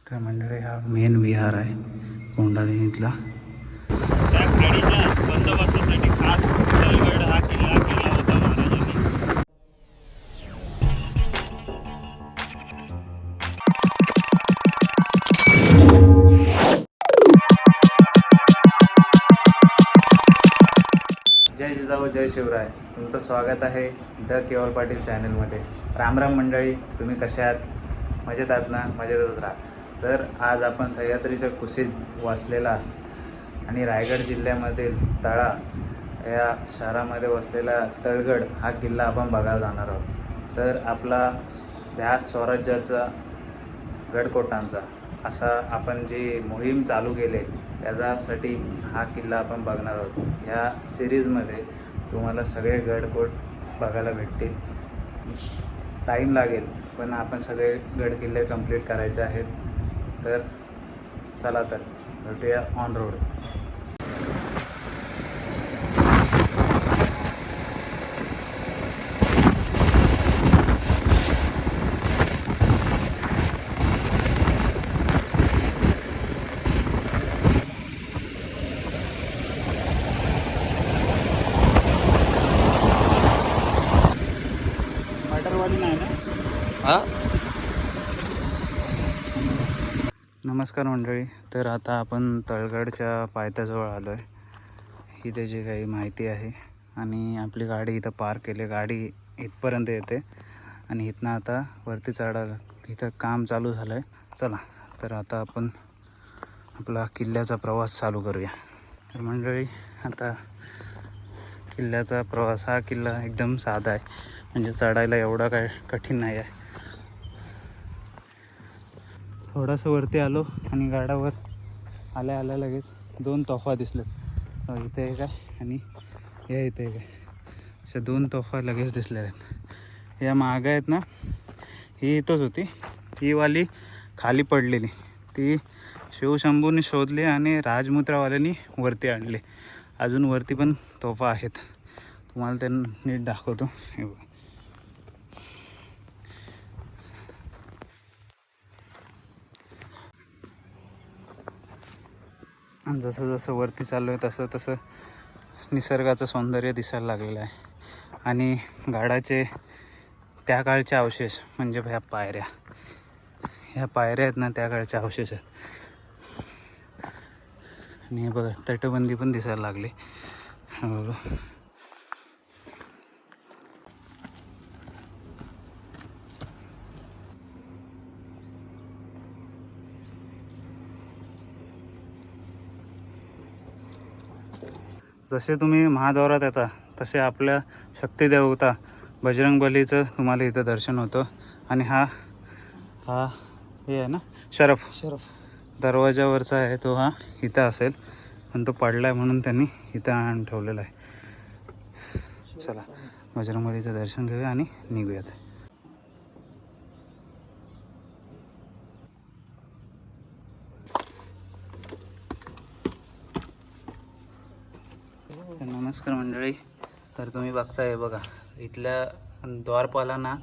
तर मंडळी हा मेन विहार आहे कोंडाळीतला. त्या खाडीच्या बंदोबस्तासाठी खास तळगड हा किल्ला केला होता महाराजांनी. जय जिजाऊ जय शिवराय. तुमचं स्वागत आहे द केवल पाटील चॅनलमध्ये. रामराम मंडळी, तुम्ही कशा आहात? मजेत आहात ना? मजेतच राहा. तर आज आपण सह्याद्रीच्या कुशीत वसलेला आणि रायगड जिल्ह्यामधील तळा या शहरामध्ये वसलेला तळगड हा किल्ला आपण बघायला जाणार आहोत. तर आपला ध्यास स्वराज्याचा गडकोटांचा असा आपण जी मोहीम चालू केली त्याच्यासाठी हा किल्ला आपण बघणार आहोत. ह्या सिरीजमध्ये तुम्हाला सगळे गडकोट बघायला भेटतील. टाईम लागेल पण आपण सगळे गडकिल्ले कंप्लीट करायचे आहेत. तर चला तर भेटूया ऑन रोड. मटरवाली नाही ना? हा. नमस्कार मंडळी. तर आता आपण तळगडच्या पायथ्याजवळ आलो आहे. ही त्याची काही माहिती आहे आणि आपली गाडी इथं पार्क केली. गाडी इथपर्यंत येते आणि इथनं आता वरती चढायला इथं काम चालू झालं आहे. चला तर आता आपण आपला किल्ल्याचा प्रवास चालू करूया. तर मंडळी आता किल्ल्याचा प्रवास, हा किल्ला एकदम साधा आहे, म्हणजे चढायला एवढा काय कठीण नाही आहे. थोडंसं वरती आलो आणि गाडावर आल्या आल्या लगेच दोन तोफा दिसलेत. इथे एक आहे आणि या इथे एक आहे. अशा दोन तोफा लगेच दिसल्या आहेत. या मागं आहेत ना, ही इथंच होती. ही वाली खाली पडलेली ती शिवशंभूने शोधली आणि राजमुद्रावाल्यांनी वरती आणली. अजून वरती पण तोफा आहेत, तुम्हाला ते नीट दाखवतो. हे बघा. जसं जसं वरती चाललो आहे तसं तसं निसर्गाचं सौंदर्य दिसायला लागलेलं आहे आणि गाडाचे त्या काळचे अवशेष म्हणजे ह्या पायऱ्या आहेत ना, त्या काळचे अवशेष आहेत. आणि हे बघा तटबंदी पण दिसायला लागली. जसे तुम्ही महाद्वारात येता तसे आपल्या शक्तिदेवता बजरंगबलीचं तुम्हाला इथं दर्शन होतं. आणि हा हे आहे ना शरफ दरवाजावरचा आहे तो, हा इथं असेल पण तो पडला आहे म्हणून त्यांनी इथं आणून ठेवलेला आहे. चला बजरंगबलीचं दर्शन घेऊया आणि निघूयात. नमस्कार मंडळी. तर तुम्ही बघताय बघा, इथल्या द्वारपालांना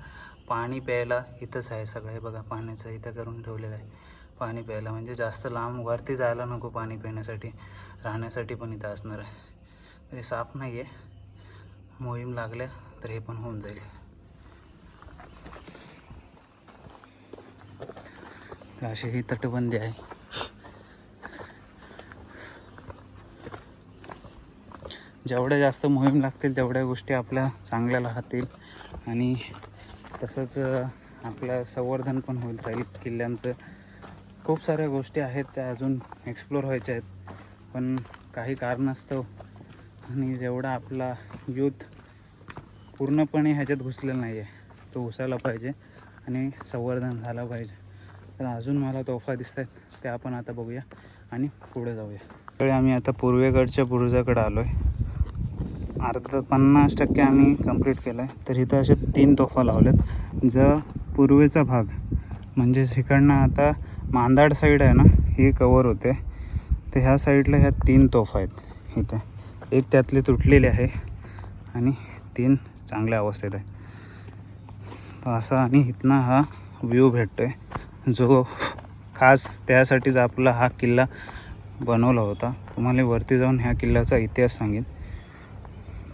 पाणी प्यायला इथंच आहे सगळं. बघा पाण्याचं इथं करून ठेवलेलं आहे पाणी प्यायला, म्हणजे जास्त लांब वरती जायला नको पाणी पिण्यासाठी. राहण्यासाठी पण इथं असणार आहे. तरी साफ नाही आहे, मोहीम लागल्या तर हे पण होऊन जाईल. तर अशी ही तटबंदी आहे. जेवढ्या जास्त मोहीम लागतील तेवढ्या गोष्टी आपल्या चांगल्या राहतील आणि तसंच आपलं संवर्धन पण होईल राहील किल्ल्यांचं. खूप साऱ्या गोष्टी आहेत त्या अजून एक्सप्लोर व्हायच्या आहेत, पण काही कारणास्तव आणि जेवढा आपला यूथ पूर्णपणे ह्याच्यात घुसलेला नाही आहे, तो घुसायला पाहिजे आणि संवर्धन झालं पाहिजे. तर अजून मला तोफा दिसत आहेत, ते आपण आता बघूया आणि पुढे जाऊया. आम्ही आता पूर्वेकडच्या बुरुजाकडे आलो आहे. 50% आम्ही कंप्लीट केलं आहे. तर इथं असे 3 तोफा लावल्यात. जर पूर्वेचा भाग म्हणजे इकडनं आता मांदाड साईड आहे ना, ही कवर होते. तर ह्या साईडला ह्या 3 तोफा आहेत इथे. एक त्यातली तुटलेली आहे आणि 3 चांगल्या अवस्थेत आहे. तर असा आणि इथनं हा व्ह्यू भेटतो आहे जो खास त्यासाठीच आपला हा किल्ला बनवला होता. तुम्हाला वरती जाऊन ह्या किल्ल्याचा इतिहास सांगेन.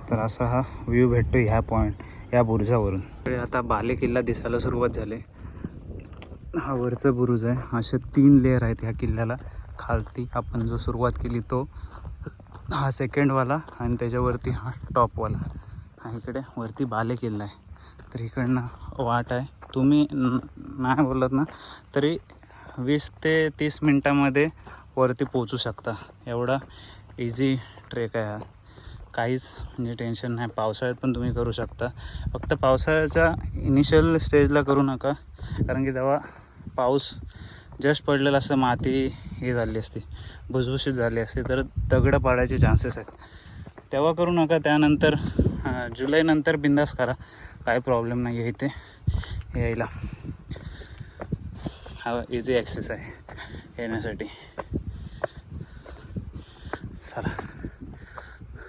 तर असा हा व्ह्यू भेटतो ह्या पॉईंट या बुरुजावरून. आता बाले किल्ला दिसायला सुरुवात झाली. हा वरचा बुरुज आहे. असे 3 लेअर आहेत ह्या किल्ल्याला. खालती आपण जो सुरुवात केली तो हा सेकंडवाला आणि त्याच्यावरती हा टॉपवाला. हा इकडे वरती बाले किल्ला आहे. तर इकडनं वाट आहे. तुम्ही नाही बोलत ना तरी 20 ते 30 मिनटामध्ये वरती पोचू शकता. एवढा इझी ट्रेक आहे हा. काहीच म्हणजे टेन्शन नाही. पावसाळ्यात पण तुम्ही करू शकता. फक्त पावसाळ्याच्या इनिशियल स्टेजला करू नका, कारण की तेव्हा पाऊस जस्ट पडलेला असतं, माती हे झाली असते, भुसभुशीत झाली असते, तर दगडं पाडायचे चान्सेस आहेत. तेव्हा करू नका. त्यानंतर जुलैनंतर बिंदास करा, काही प्रॉब्लेम नाही आहे इथे यायला. हा इझी ॲक्सेस आहे येण्यासाठी. चला,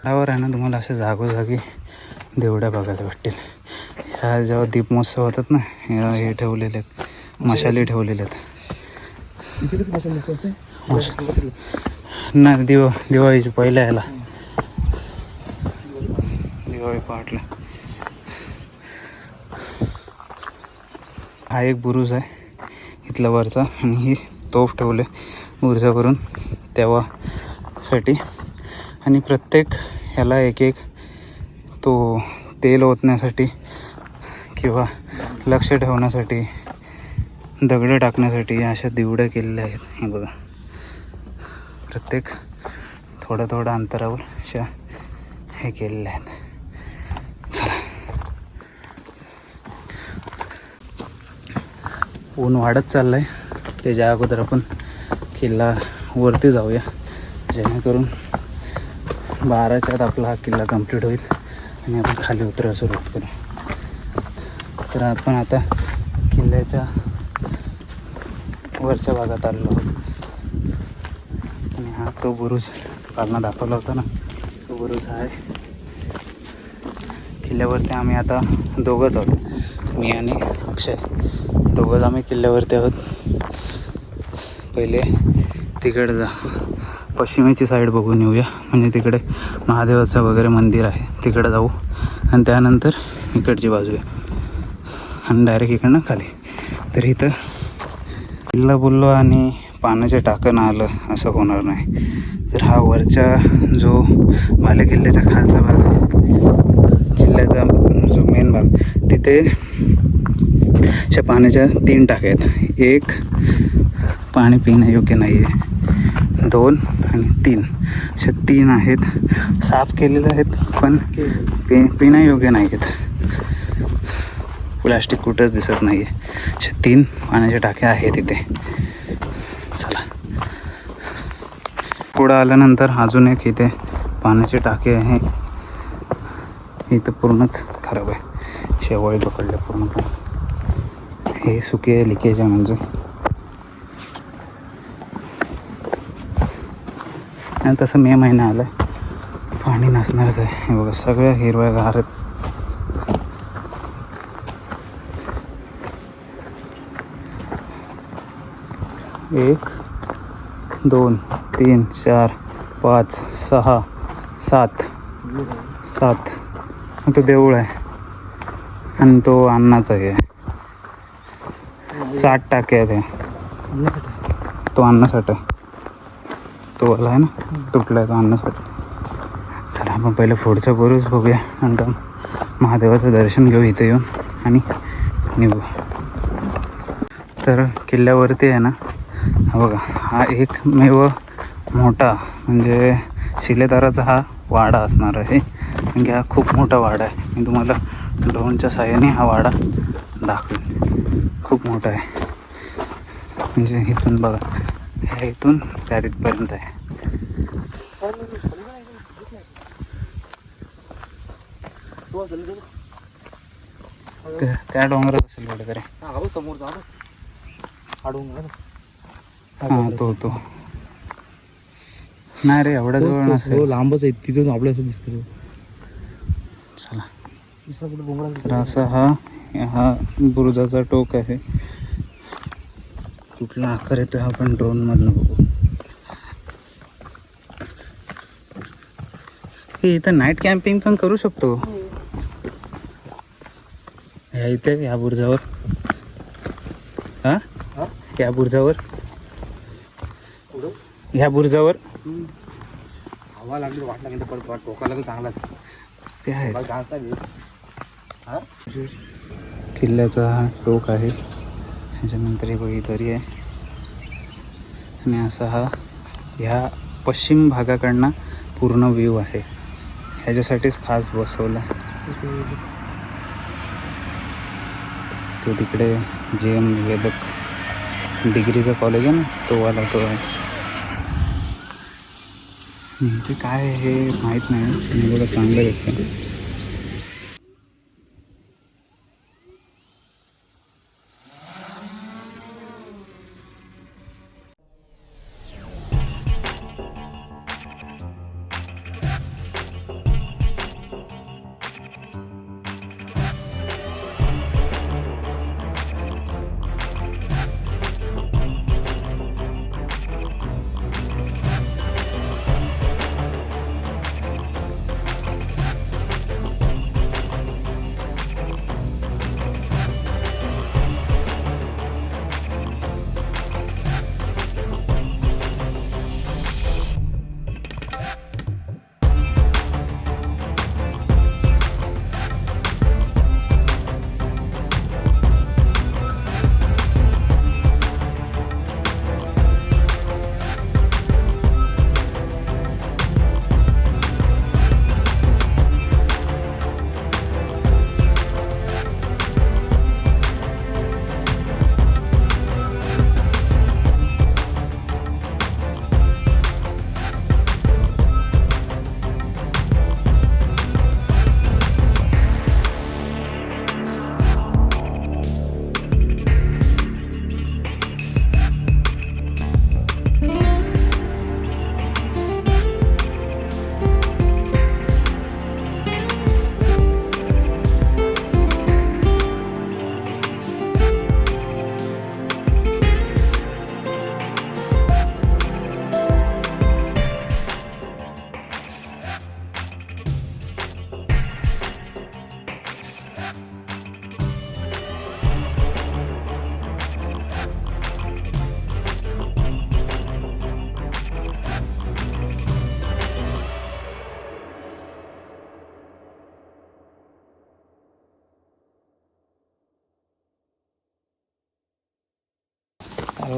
त्यावर आहे ना तुम्हाला असे जागोजागी देवड्या बघायला भेटतील. ह्या जेव्हा दीपमहोत्सव होतात ना, हे ठेवलेले आहेत, मशाली ठेवलेले आहेत. नाही, दिवाळीची पहिल्या याला दिवाळी पहाटला. हा एक बुरुज आहे इथला वरचा, आणि ही तोफ ठेवले बुरुजावरून तेव्हासाठी. आणि प्रत्येक ह्याला एक एक तो तेल ओतण्यासाठी किंवा लक्ष ठेवण्यासाठी, दगडं टाकण्यासाठी अशा दिवड्या केलेल्या आहेत. हे बघा, प्रत्येक थोड्या थोड्या अंतरावर अशा हे केलेल्या आहेत. चला, ऊन वाढत चाललं आहे. त्याच्या अगोदर आपण किल्ला वरती जाऊया, जेणेकरून 12च्या आत आपला हा किल्ला कंप्लीट होईल आणि आपण खाली उतरायला सुरुवात करू. तर आपण आता किल्ल्याच्या वरच्या भागात आलेलो आहोत. आणि हा तो बुरुज कालना दाखवला होता ना, तो बुरुज आहे. किल्ल्यावरती आम्ही आता दोघंच आहोत, मी आणि अक्षय. दोघंच आम्ही किल्ल्यावरती आहोत. पहिले तिकडे जा, पश्चिमेची साईड बघून येऊया, म्हणजे तिकडे महादेवाचं वगैरे मंदिर आहे, तिकडे जाऊ. आणि त्यानंतर इकडची बाजू आहे आणि डायरेक्ट इकडनं खाली. तर इथं किल्ला बोललो आणि पाण्याचे टाकं आलं असं होणार नाही. तर हा वरच्या जो बाले किल्ल्याच्या खालचा भाग आहे, किल्ल्याचा जो मेन भाग, तिथे अशा पाण्याच्या 3 टाक्या आहेत. एक पाणी पिण्यायोग्य नाही आहे, 2 आणि 3 अशा 3 आहेत. साफ केलेले आहेत पण पिण्यायोग्य नाही आहेत. प्लॅस्टिक कुठंच दिसत नाही आहे. अशा 3 पाण्याच्या टाक्या आहेत इथे. चला, पुढं आल्यानंतर अजून एक इथे पाण्याची टाकी आहे. इथं पूर्णच खराब आहे, शेवाळी पकडले पूर्णपणे. हे सुकी आहे, लिकेज आहे म्हणजे. आणि तसं मे महिना आला आहे, पाणी नसणारच आहे. हे बघा, सगळ्या हिरव्या गार आहेत. 1 2 3 4 5 6 7 7. तो देऊळ आहे आणि तो अन्नाचा आहे. 7 टाके आहेत. तो अन्नासाठी आहे, तो आला आहे ना, तुटला आहे तो अन्नासाठी. चला, आपण पहिलं पुढचा बुरुज बघूया, नंतर महादेवाचं दर्शन घेऊ इथे येऊन आणि निघू. तर किल्ल्यावरती आहे ना, हा बघा, हा एकमेव मोठा म्हणजे शिलेदाराचा हा वाडा असणार आहे. कारण की हा खूप मोठा वाडा आहे. मी तुम्हाला ड्रोनच्या साहाय्याने हा वाडा दाखवेन. खूप मोठा आहे, म्हणजे इथून बघा, ह्या इथून त्या तिथपर्यंत आहे. त्या डोंगरात असेल कुठेतरी. हां, तो नाही रे, एवढ्या जवळ नसेल, लांबच आहे. तिथून आपल्या असं दिसतं. चला, तर असा हा बुरुजाचा टोक आहे. कुठला आकार येतोय आपण ड्रोनमधनं बघू. हे इथं नाईट कॅम्पिंग पण करू शकतो. ह्या इथे या बुर्जावर, या बुर्जावर, ह्या बुर्जावर हवा लागली वाट लागली पण टोकाला तर चांगलाच ते आहे. घास नाही किल्ल्याचा हा टोक आहे. ह्याच्यानंतर हे बघी दरी आहे आणि असा हा ह्या पश्चिम भागाकडनं पूर्ण व्ह्यू आहे. ह्याच्यासाठीच खास बसवला. तो तिकडे JM वेदक डिग्रीचा कॉलेज आहे ना, तो वाला तो आहे. ते काय आहे हे माहीत नाही. एवढं चांगलं दिसतं.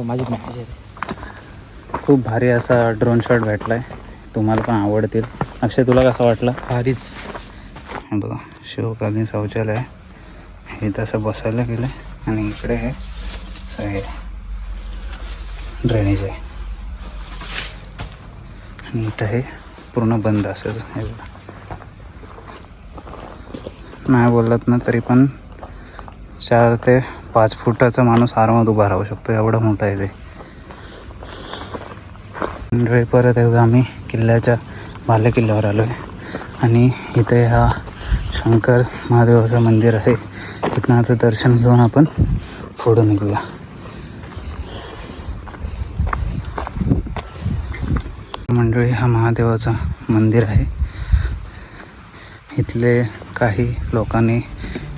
माझी आहे. खूप भारी असा ड्रोन शॉट भेटला आहे. तुम्हाला पण आवडतील. अक्षय, तुला कसा वाटला? भारीच. हे बघा, शिवकालीन शौचालय आहे. हे तसं बसायला गेलं आहे आणि इकडे हे हे ड्रेनेज आहे आणि इथं हे पूर्ण बंद असेल. हे बघा, नाही बोललात ना तरी पण 4 ते 5 फुटाचा माणूस आरामात उभा राहू शकतो. एवढं मोठं आहे ते. मंडळी, परत एकदा आम्ही किल्ल्याच्या बाले किल्ल्यावर आलो आहे आणि इथे हा शंकर महादेवाचं मंदिर आहे. तिथनं आता दर्शन घेऊन आपण पुढे निघूया. मंडळी, हा महादेवाचं मंदिर आहे. इथले काही लोकांनी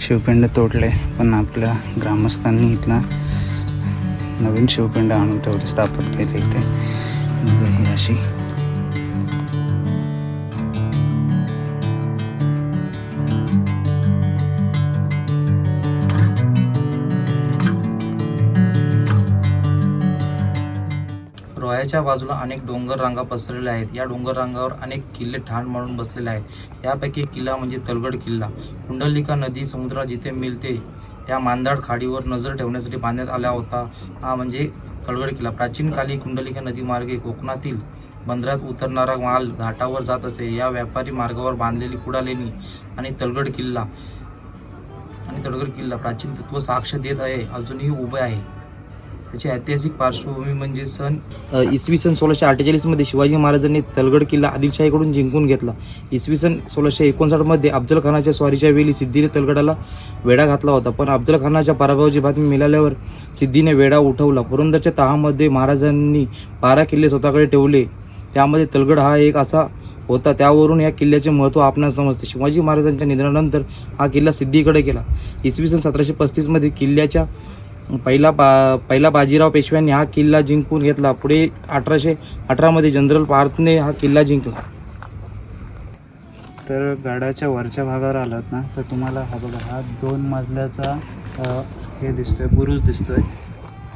शिवपिंड तोडले, पण आपल्या ग्रामस्थांनी इथला नवीन शिवपिंड आणून तेवढे स्थापित केले इथे. ही अशी रोह्याच्या बाजूला अनेक डोंगर रांगा पसरलेल्या आहेत. या डोंगर रांगावर अनेक किल्ले ठाण मारून बसलेले आहेत. यापैकी एक किल्ला म्हणजे तलगड किल्ला. कुंडलिका नदी समुद्रात जिथे मिळते त्या मांदाड खाडीवर नजर ठेवण्यासाठी बांधण्यात आला होता. हा म्हणजे तलगड किल्ला. प्राचीन काली कुंडलिका नदी मार्गे कोकणातील बंदरात उतरणारा माल घाटावर जात असे. या व्यापारी मार्गावर बांधलेली कुडालेणी आणि तलगड किल्ला प्राचीन तत्व साक्ष देत आहे, अजूनही उभे आहे. त्याची ऐतिहासिक पार्श्वभूमी म्हणजे इसवी सन 1648मध्ये शिवाजी महाराजांनी तलगड किल्ला आदिलशाहीकडून जिंकून घेतला. इसवी सन 1659मध्ये अफजल खानाच्या स्वारीच्या वेळी सिद्धीने तलगडाला वेढा घातला होता, पण अफजल खानाच्या पराभवाची बातमी मिळाल्यावर सिद्धीने वेढा उठवला. पुरंदरच्या तहामध्ये महाराजांनी 12 किल्ले स्वतःकडे ठेवले, त्यामध्ये तलगड हा एक असा होता. त्यावरून या किल्ल्याचे महत्त्व आपणास समजते. शिवाजी महाराजांच्या निधनानंतर हा किल्ला सिद्धीकडे गेला. इसवी सन 1735मध्ये किल्ल्याच्या पहिला बाजीराव पेशव्यांनी हा किल्ला जिंकून घेतला. पुढे 1818मध्ये जनरल पार्थने हा किल्ला जिंकला. तर गडाच्या वरच्या भागावर आलात ना तर तुम्हाला हा बघा, हा 2 मजल्याचा हे दिसतोय, बुरुज दिसतोय.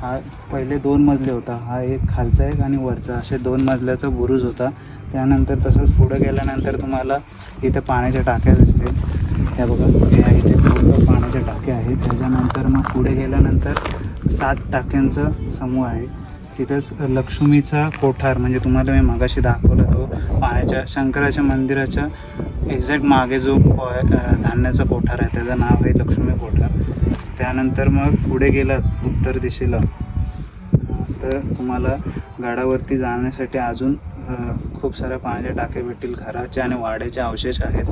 हा पहिले 2 मजले होता, हा एक खालचा एक आणि वरचा, असे 2 मजल्याचा बुरुज होता. त्यानंतर तसंच पुढे गेल्यानंतर तुम्हाला इथे पाण्याच्या टाक्या दिसतील. ह्या बघा, ह्या इथे पूर्ण पाण्याच्या टाक्या आहेत. त्याच्यानंतर मग पुढे गेल्यानंतर 7 टाक्यांचा समूह आहे. तिथंच लक्ष्मीचा कोठार, म्हणजे तुम्हाला मी मागाशी दाखवला तो पाण्याच्या शंकराच्या मंदिराच्या एक्झॅक्ट मागे जो धान्याचा कोठार आहे त्याचं नाव आहे लक्ष्मी कोठार. त्यानंतर मग पुढे गेलात उत्तर दिशेला तर तुम्हाला गडावरती जाण्यासाठी अजून खूप साऱ्या पाण्याच्या टाक्या भेटतील. घराचे आणि वाड्याचे अवशेष आहेत.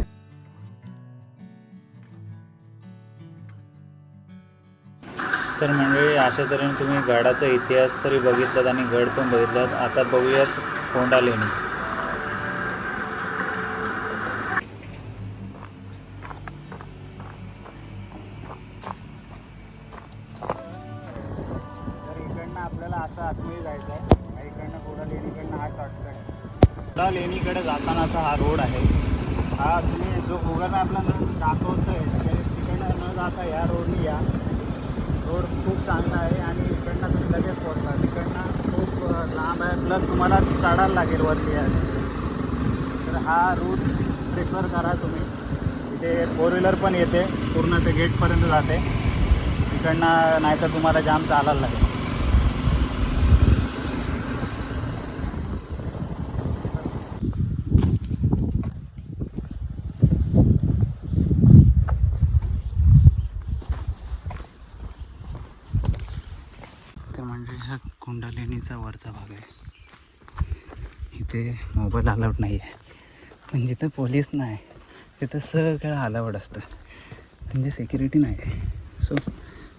तर मंडळी, अशा तऱ्हेने तुम्ही गडाचा इतिहास तरी बघितलात आणि गड पण बघितलात. आता बघूयात कोंडा लेणी. तर इकडनं आपल्याला असं आतमध्ये जायचं आहे. इकडनं कोंडा लेणीकडनं हा शॉर्टकट. कोंडा लेणीकडे जातानाचा हा रोड आहे. हा तुम्ही जो गुगल मॅपला दाखवतोय तिकडनं न जाता या रोडनी या. रोड खूप चांगला आहे आणि इकडनं तुम्ही लगेच पोहोचता. तिकडनं खूप लांब आहे, प्लस तुम्हाला चढायला लागेल वरती आहे. तर हा रूट प्रिफर करा तुम्ही. इथे 4 व्हीलर पण येते, पूर्ण ते गेटपर्यंत जाते. तिकडनं नाही तर तुम्हाला जाम चालायला लागेल. म्हणजे हा कोंडा लेणीचा वरचा भाग आहे. इथे मोबाईल अलाउड नाही आहे, पण जिथं पोलीस नाही तिथं सगळं अलाउड असतं, म्हणजे सिक्युरिटी नाही आहे. सो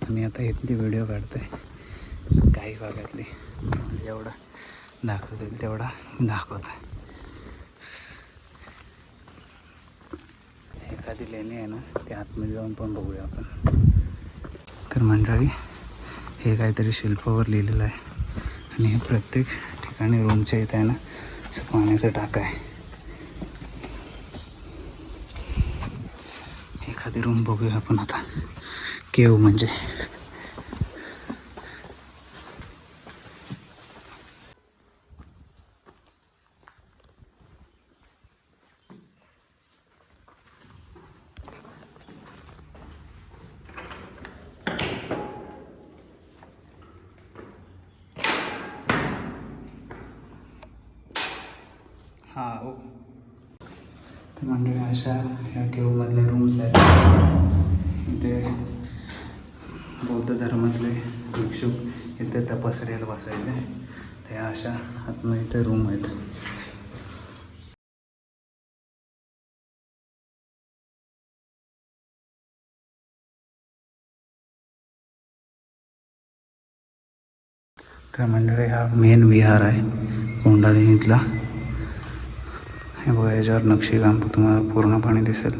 आम्ही आता इथली व्हिडिओ काढतो आहे. काही भागातली जेवढा दाखवता येईल तेवढा दाखवतो. एखादी लेणी आहे ना, ते आतमध्ये जाऊन पण बघूया आपण. तर मंडळी, हे काहीतरी शिल्पावर लिहिलेलं आहे आणि हे प्रत्येक ठिकाणी रूमच्या इथे आहे ना असं पाण्याचा टाका आहे. एखादी रूम बघूया आपण आता. केव म्हणजे हां. तर मंडळी, अशा ह्या केवमधल्या रूम्स आहेत. इथे बौद्ध धर्मातले भिक्षुक इथे तपस्याला बसायचे. त्या अशा आतमध्ये इथे रूम आहेत. तर मंडळी, हा मेन विहार आहे कोंडा लेणीतला. हे बघा, याच्यावर नक्षीकाम तुम्हाला पूर्ण पाणी दिसेल.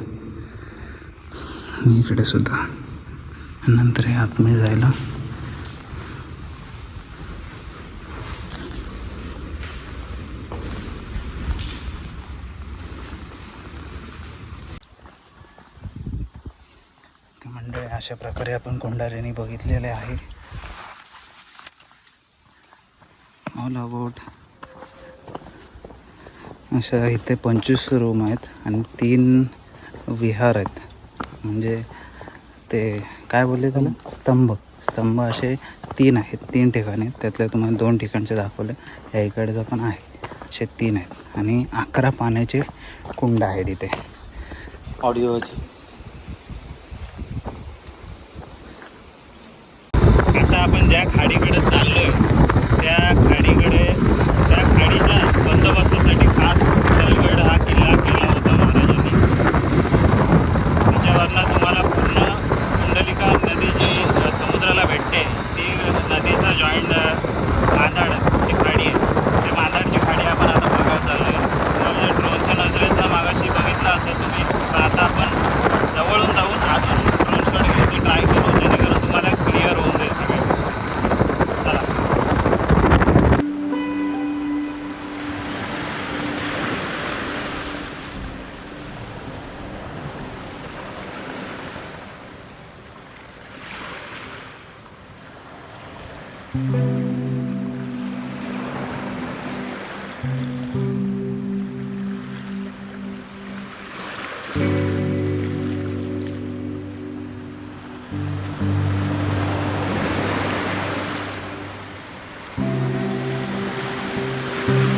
आणि इकडे सुद्धा. नंतर हे आतमध्ये जायला तर मंडळी, अशा प्रकारे आपण कोंडा लेणी बघितलेले आहे. ऑल अबाउट अशा इथे 25 रूम आहेत आणि 3 विहार आहेत. म्हणजे ते काय बोलले त्याला, स्तंभ असे 3 आहेत. 3 ठिकाणी, त्यातल्या तुम्हाला 2 ठिकाणचे दाखवले. या इकडचं पण आहे. असे 3 आहेत आणि 11 पाण्याचे कुंड आहेत इथे. ऑडिओचे आता आपण ज्या खाडीकडे चाललोय आहे.